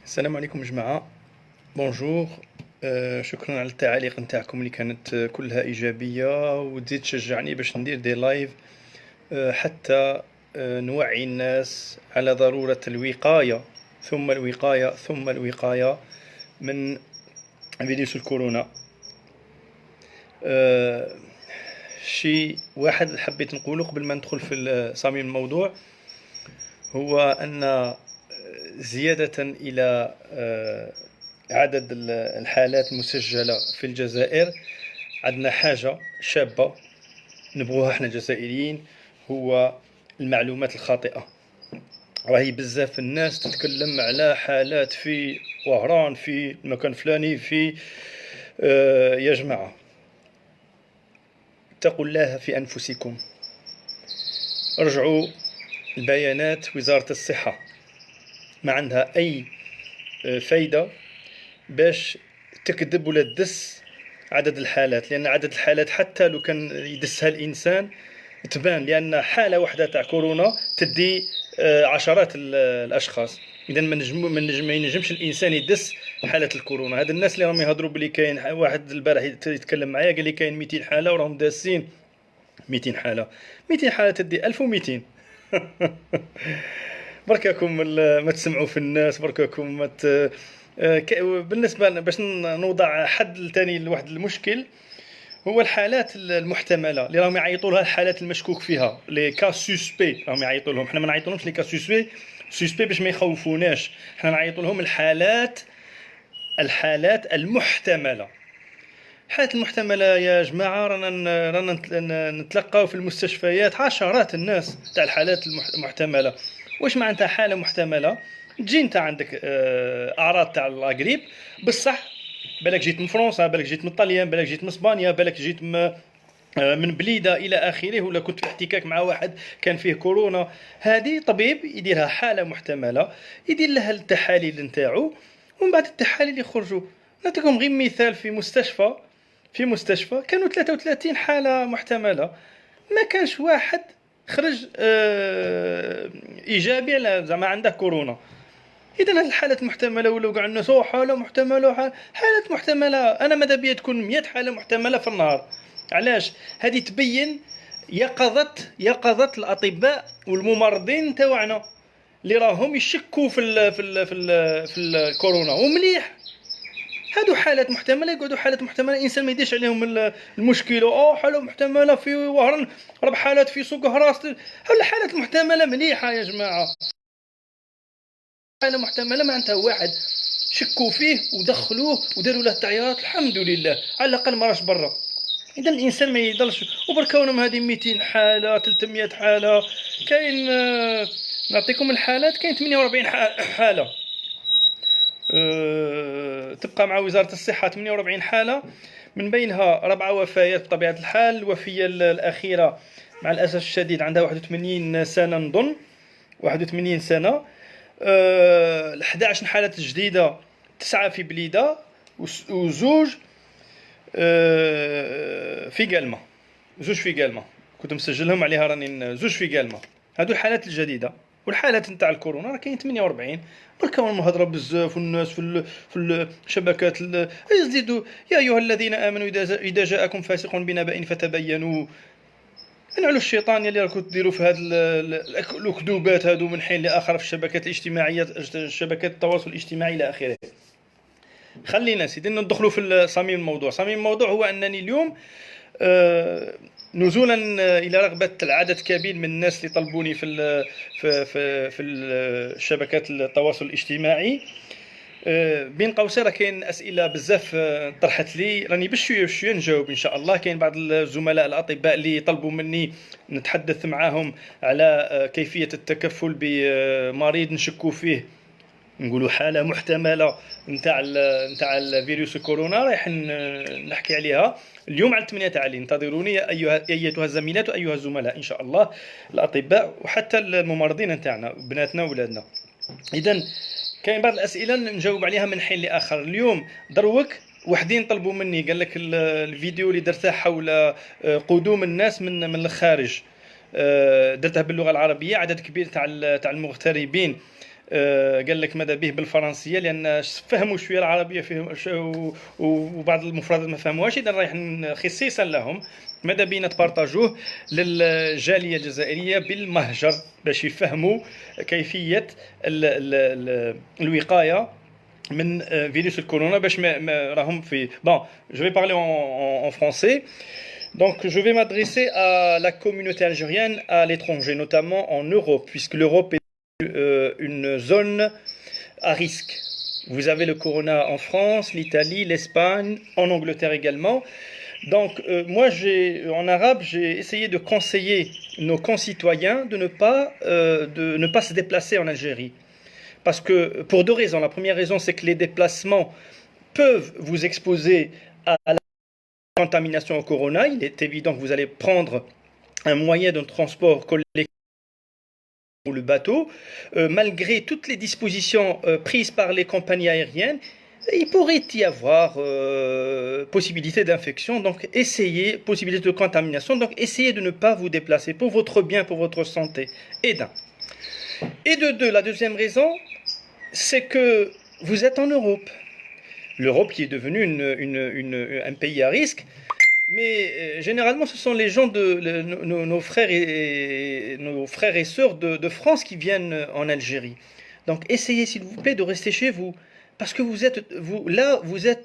السلام عليكم جماعة. بونجور. شكرا على التعاليق نتاعكم اللي كانت كلها إيجابية وتزيد تشجعني باش ندير دي لايف، حتى نوعي الناس على ضرورة الوقاية ثم الوقاية ثم الوقاية من فيروس الكورونا. شيء واحد حبيت نقوله قبل ما ندخل في صميم الموضوع، هو أن زيادة إلى عدد الحالات المسجلة في الجزائر، عندنا حاجة شابة نبغوها احنا الجزائريين، هو المعلومات الخاطئة. راهي بزاف الناس تتكلم على حالات في وهران، في المكان فلاني، في يا جماعة اتقوا الله في أنفسكم. ارجعوا البيانات وزارة الصحة، ما عندها أي فايدة باش تكذب ولا تدس عدد الحالات، لأن عدد الحالات حتى لو كان يدسها الإنسان تبان، لأن حالة واحدة تاع كورونا تدي عشرات الأشخاص. إذا ما ينجمش الإنسان يدس حالة الكورونا. هاد الناس اللي راهم يهضروا بلي كاين واحد البارح يتكلم معايا قال لي كاين 200 حالة وراهم داسين 200 حالة. 200 حالة تدي 1200. بركاكم ما تسمعوا في الناس، بركاكم ما بالنسبة باش نوضع حد ثاني لواحد المشكل، هو الحالات المحتمله اللي راهم يعيطوا لها الحالات المشكوك فيها، لي كا سوسبي راهم يعيطوا لهم. حنا ما نعيطولهمش لي كا سوسبي باش ما يخوفوناش، حنا نعيطوا لهم الحالات المحتمله. الحالات المحتمله يا جماعه رانا نتلقاو في المستشفيات عشرات الناس تاع الحالات المحتمله. واش معناتها حاله محتمله؟ تجي انت عندك اعراض تاع لاغريب بصح، بالك جيت من فرنسا، بالك جيت من طليان، بالك جيت من اسبانيا، بالك جيت من بليده الى اخره، ولا كنت في احتكاك مع واحد كان فيه كورونا. هذه طبيب يديرها حاله محتمله، يدير لها التحاليل نتاعو، ومن بعد التحاليل يخرجوا. نعطيكم غير مثال، في مستشفى كانوا 33 حاله محتمله، ما كانش واحد خرج ايجابي على زعما عنده كورونا. اذا هذه الحالات محتمله، ولا كاع الناس حاله محتمله حالات محتمله. انا ماذا بيا تكون 100 حاله محتمله في النهار؟ علاش؟ هذه تبين يقظه الاطباء والممرضين تاعنا اللي راهم يشكوا في الكورونا. ومليح هادو حالات محتمله، يقعدوا حالات محتمله، الانسان ما يديش عليهم المشكله. حاله محتمله في وهران، 4 حالات في سوق هراس. هاد الحالات محتمله مليحه يا جماعه. حاله محتمله معناتها واحد شكوا فيه ودخلوه وداروا له التعييرات، الحمد لله على الاقل ما راش برا. اذا الانسان ما يضلش وبركونهم هذه 200 حاله 300 حاله. كاين نعطيكم الحالات، كاين 48 حاله تبقى مع وزاره الصحه. 48 حاله، من بينها 4 وفيات بطبيعه الحال. الوفيه الاخيره مع الاسف الشديد عندها 81 سنه نظن، 81 سنه. 11 حالة جديدة، 9 في بليدة وزوج في قلمة. زوج في قلمة كنت مسجلهم عليها، راني زوج في قلمة. هادو الحالات الجديدة. والحالات نتاع الكورونا راه كاين 48. بركا المهضره بزاف، والناس في الشبكات يزيدوا يا ايها الذين امنوا اذا جاءكم فاسق بنبأ فتبينوا. نعلو الشيطان يلي راكم ديروا في هاد الكذوبات هادو من حين لاخر في الشبكات الاجتماعيه، شبكات التواصل الاجتماعي الى اخره. خلينا سيدي ندخلوا في صميم الموضوع. صميم الموضوع هو انني اليوم نزولا الى رغبه العدد كبير من الناس اللي طلبوني في شبكات التواصل الاجتماعي، بين قوسين راه كاين اسئله بزاف طرحت لي، راني بشويه بشويه نجاوب ان شاء الله. كاين بعض الزملاء الاطباء اللي طلبوا مني نتحدث معاهم على كيفيه التكفل بمريض نشكوا فيه، نقولوا حاله محتمله نتاع الفيروس كورونا. رايح نحكي عليها اليوم على 8 تاع الليل. انتظروني يا ايتها الزميلات وايها الزملاء ان شاء الله، الاطباء وحتى الممرضين نتاعنا، بناتنا واولادنا. اذا كاين بعض الاسئله نجاوب عليها من حين لاخر. اليوم دروك وحدين طلبوا مني، قال لك الفيديو اللي درته حول قدوم الناس من الخارج، درتها باللغه العربيه، عدد كبير تاع المغتربين قال لك ماذا به بالفرنسيه لان فهموا شويه العربيه فيهم وبعض المفردات ما فهموهاش، اذا رايح خصيصا لهم ماذا بينا تبارطاجوه للجاليه الجزائريه بالمهجر باش يفهموا كيفيه الوقايه من فيروس الكورونا باش ما راهم في bon je vais parler en français. Donc je vais m'adresser à la communauté algérienne à l'étranger, notamment en Europe, puisque l'Europe est une zone à risque. Vous avez le corona en France, l'Italie, l'Espagne, en Angleterre également. Donc moi en arabe j'ai essayé de conseiller nos concitoyens de ne pas se déplacer en Algérie. Parce que, pour deux raisons. La première raison, c'est que les déplacements peuvent vous exposer à la contamination au corona. Il est évident que vous allez prendre un moyen de transport collectif ou le bateau. Malgré toutes les dispositions prises par les compagnies aériennes, il pourrait y avoir possibilité d'infection, donc possibilité de contamination. Donc essayez de ne pas vous déplacer pour votre bien, pour votre santé. Et de deux, la deuxième raison, c'est que vous êtes en Europe. L'Europe qui est devenue un pays à risque, mais généralement ce sont les gens nos frères et sœurs de France qui viennent en Algérie. Donc essayez s'il vous plaît de rester chez vous, parce que vous êtes,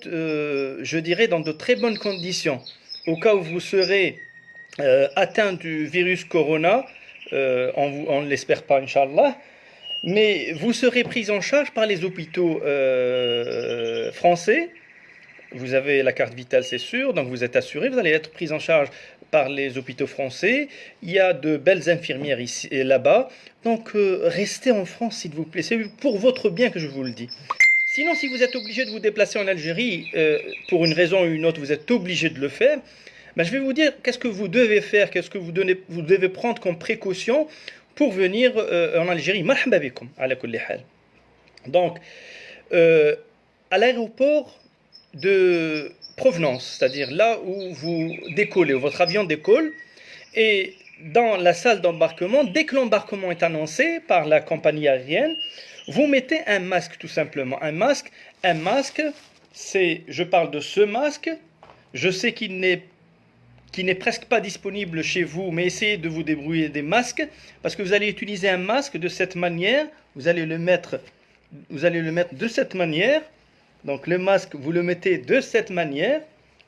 je dirais, dans de très bonnes conditions. Au cas où vous serez atteint du virus corona, on ne l'espère pas, Inch'Allah, mais vous serez pris en charge par les hôpitaux français. Vous avez la carte vitale, c'est sûr, donc vous êtes assuré, vous allez être pris en charge par les hôpitaux français. Il y a de belles infirmières ici et là-bas. Donc restez en France, s'il vous plaît. C'est pour votre bien que je vous le dis. Sinon, si vous êtes obligé de vous déplacer en Algérie, pour une raison ou une autre, vous êtes obligé de le faire. Ben, je vais vous dire qu'est-ce que vous devez faire, qu'est-ce que vous devez prendre comme précaution pour venir en Algérie. Marhaba bikoum, ala kulli hal. Donc, à l'aéroport de provenance, c'est-à-dire là où vous décollez, où votre avion décolle, et dans la salle d'embarquement, dès que l'embarquement est annoncé par la compagnie aérienne, vous mettez un masque tout simplement. Un masque, je parle de ce masque, je sais qu'il n'est presque pas disponible chez vous, mais essayez de vous débrouiller des masques, parce que vous allez utiliser un masque de cette manière, vous allez le mettre de cette manière. Donc le masque, vous le mettez de cette manière,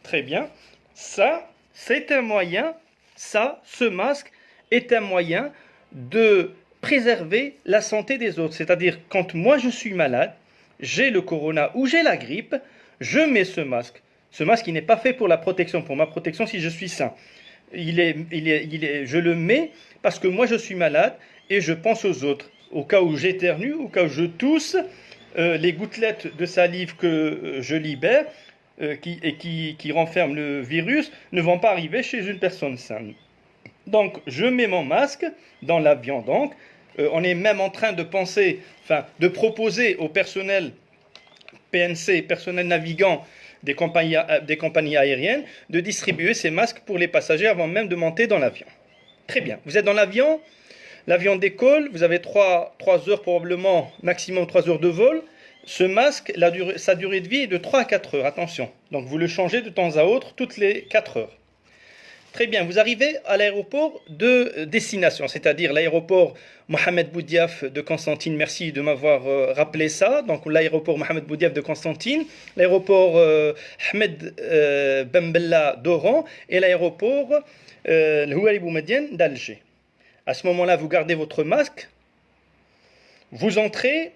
très bien. Ça, c'est un moyen, ce masque est un moyen de préserver la santé des autres. C'est-à-dire, quand moi je suis malade, j'ai le corona ou j'ai la grippe, je mets ce masque. Ce masque, il n'est pas fait pour la protection, pour ma protection si je suis sain. Je le mets parce que moi je suis malade et je pense aux autres. Au cas où j'éternue, au cas où je tousse, les gouttelettes de salive que je libère qui renferment le virus ne vont pas arriver chez une personne saine. Donc, je mets mon masque dans l'avion. Donc, on est même en train de penser, de proposer au personnel PNC, personnel navigant des compagnies aériennes, de distribuer ces masques pour les passagers avant même de monter dans l'avion. Très bien. Vous êtes dans l'avion. L'avion décolle, vous avez 3 heures probablement, maximum 3 heures de vol. Ce masque, sa durée de vie est de 3 à 4 heures, attention. Donc vous le changez de temps à autre, toutes les 4 heures. Très bien, vous arrivez à l'aéroport de destination, c'est-à-dire l'aéroport Mohamed Boudiaf de Constantine. Merci de m'avoir rappelé ça. Donc l'aéroport Mohamed Boudiaf de Constantine, l'aéroport Ahmed Ben Bella d'Oran et l'aéroport Houari Boumediene d'Alger. À ce moment-là, vous gardez votre masque, vous entrez,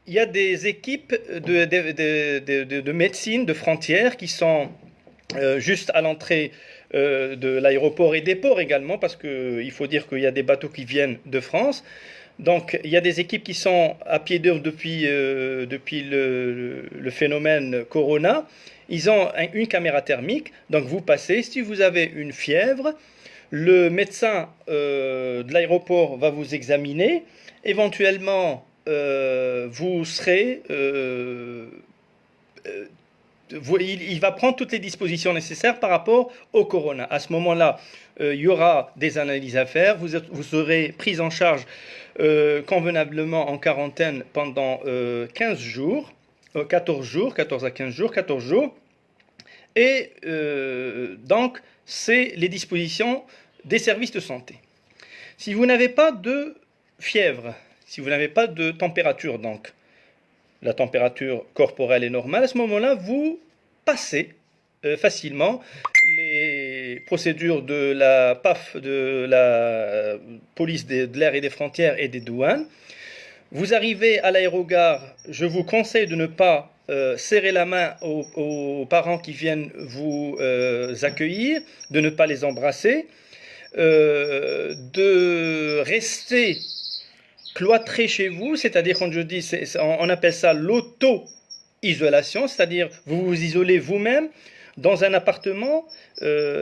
il y a des équipes de médecine, de frontières qui sont juste à l'entrée de l'aéroport et des ports également, parce qu'il faut dire qu'il y a des bateaux qui viennent de France. Donc il y a des équipes qui sont à pied d'œuvre depuis le phénomène Corona. Ils ont une caméra thermique, donc vous passez, si vous avez une fièvre, le médecin de l'aéroport va vous examiner. Éventuellement, vous serez il va prendre toutes les dispositions nécessaires par rapport au corona. À ce moment-là, il y aura des analyses à faire. Vous serez pris en charge convenablement en quarantaine pendant 15 jours, 14 jours, 14 à 15 jours, 14 jours. Et donc, c'est les dispositions des services de santé. Si vous n'avez pas de fièvre, si vous n'avez pas de température, donc la température corporelle est normale, à ce moment-là, vous passez facilement les procédures de la PAF, de la police de l'air et des frontières et des douanes. Vous arrivez à l'aérogare, je vous conseille de ne pas serrer la main aux parents qui viennent vous accueillir, de ne pas les embrasser, de rester cloîtré chez vous, c'est-à-dire, quand je dis, on appelle ça l'auto-isolation, c'est-à-dire vous vous isolez vous-même dans un appartement.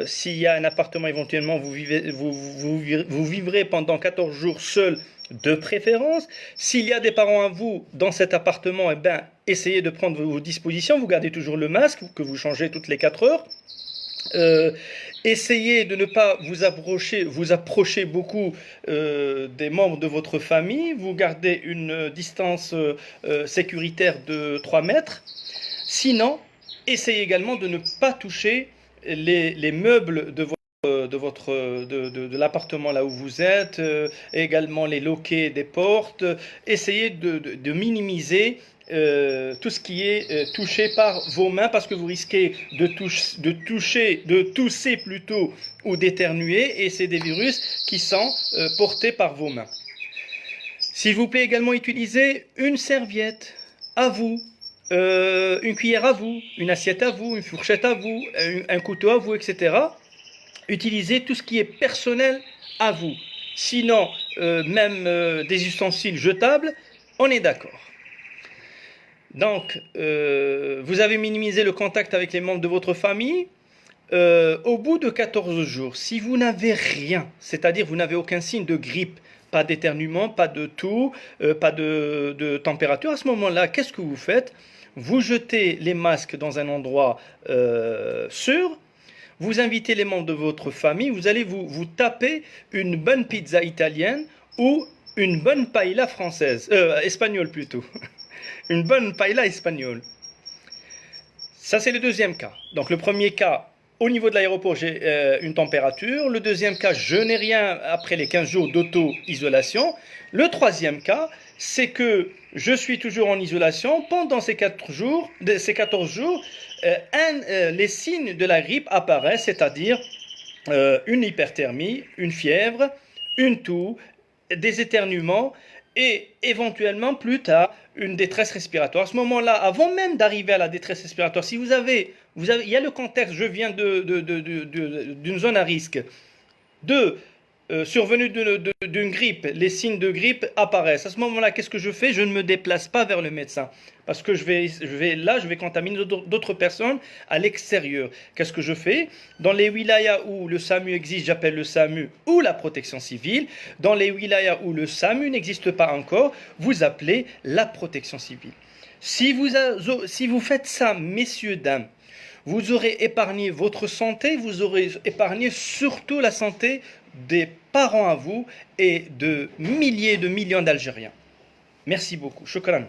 S'il y a un appartement, éventuellement, vous vivrez pendant 14 jours seul, de préférence. S'il y a des parents à vous dans cet appartement, eh ben, essayez de prendre vos dispositions. Vous gardez toujours le masque que vous changez toutes les 4 heures. Essayez de ne pas vous approcher beaucoup des membres de votre famille. Vous gardez une distance sécuritaire de 3 mètres. Sinon, essayez également de ne pas toucher les meubles de l'appartement là où vous êtes, également les loquets des portes. Essayez de minimiser tout ce qui est touché par vos mains, parce que vous risquez de tousser plutôt, ou d'éternuer, et c'est des virus qui sont portés par vos mains. S'il vous plaît, également utilisez une serviette à vous, une cuillère à vous, une assiette à vous, une fourchette à vous, un couteau à vous, etc. Utilisez tout ce qui est personnel à vous. Sinon, même des ustensiles jetables, on est d'accord. Donc, vous avez minimisé le contact avec les membres de votre famille. Au bout de 14 jours, si vous n'avez rien, c'est-à-dire vous n'avez aucun signe de grippe, pas d'éternuement, pas de toux, pas de température, à ce moment-là, qu'est-ce que vous faites? Vous jetez les masques dans un endroit sûr. Vous invitez les membres de votre famille, vous allez vous taper une bonne pizza italienne ou une bonne paella française, espagnole plutôt. Une bonne paella espagnole. Ça, c'est le deuxième cas. Donc, le premier cas, au niveau de l'aéroport, j'ai une température. Le deuxième cas, je n'ai rien après les 15 jours d'auto-isolation. Le troisième cas, c'est que je suis toujours en isolation. Pendant ces 14 jours, les signes de la grippe apparaissent, c'est-à-dire une hyperthermie, une fièvre, une toux, des éternuements et éventuellement plus tard une détresse respiratoire. À ce moment-là, avant même d'arriver à la détresse respiratoire, si il y a le contexte, je viens d'une zone à risque, survenue d'une grippe, les signes de grippe apparaissent. À ce moment-là, qu'est-ce que je fais? Je ne me déplace pas vers le médecin, parce que je vais contaminer d'autres personnes à l'extérieur. Qu'est-ce que je fais? Dans les wilayas où le SAMU existe, j'appelle le SAMU ou la protection civile. Dans les wilayas où le SAMU n'existe pas encore, vous appelez la protection civile. Si vous faites ça, messieurs, dames, vous aurez épargné votre santé, vous aurez épargné surtout la santé des parents à vous et de milliers de millions d'Algériens. Merci beaucoup. Shukran.